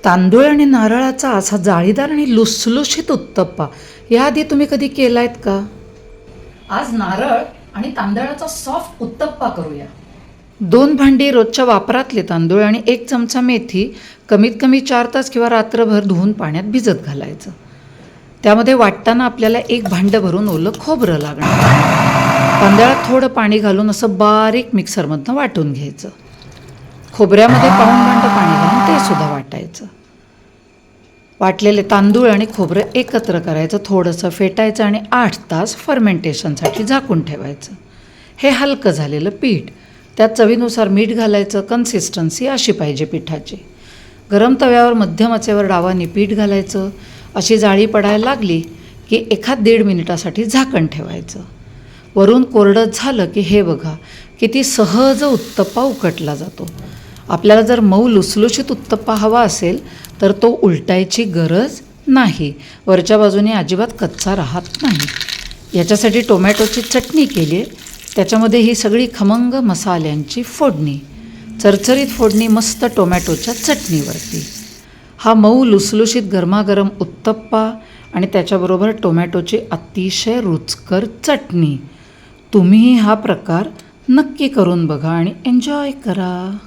तांदूळ आणि नारळाचा असा जाळीदार आणि लुसलुशीत उत्तप्पा याआधी तुम्ही कधी केलायत का? आज नारळ आणि तांदळाचा सॉफ्ट उत्तप्पा करूया. 2 भांडी रोजच्या वापरातले तांदूळ आणि 1 चमचा मेथी कमीत कमी 4 तास किंवा रात्रभर धुवून पाण्यात भिजत घालायचं. त्यामध्ये वाटताना आपल्याला 1 भांडं भरून ओलं खोबरं लागणार. तांदळात थोडं पाणी घालून असं बारीक मिक्सरमधनं वाटून घ्यायचं. खोबऱ्यामध्ये पाऊण भांडं पाणी घालून ते सुद्धा वाटायचं. वाटलेले तांदूळ आणि खोबरं एकत्र करायचं, थोडंसं फेटायचं आणि 8 तास फर्मेंटेशनसाठी झाकून ठेवायचं. हे हलकं झालेलं पीठ, त्यात चवीनुसार मीठ घालायचं. कन्सिस्टन्सी अशी पाहिजे पिठाची. गरम तव्यावर मध्यम आचेवर डावाने पीठ घालायचं. अशी जाळी पडायला लागली की 1-1.5 मिनिटासाठी झाकण ठेवायचं. वरून कोरडं झालं की हे बघा किती सहज उत्तप्पा उकटला जातो. आपल्याला जर मऊ लुसलुशीत उत्तप्पा हवा असेल तर तो उलटायची गरज नाही. वरच्या बाजूने अजिबात कच्चा राहत नाही. याच्यासाठी टोमॅटोची चटणी केली आहे. त्याच्यामध्ये ही सगळी खमंग मसाल्यांची फोडणी, चरचरीत फोडणी मस्त टोमॅटोच्या चटणीवरती. हा मऊ लुसलुशीत गरमागरम उत्तप्पा आणि त्याच्याबरोबर टोमॅटोची अतिशय रुचकर चटणी. तुम्हीही हा प्रकार नक्की करून बघा आणि एन्जॉय करा.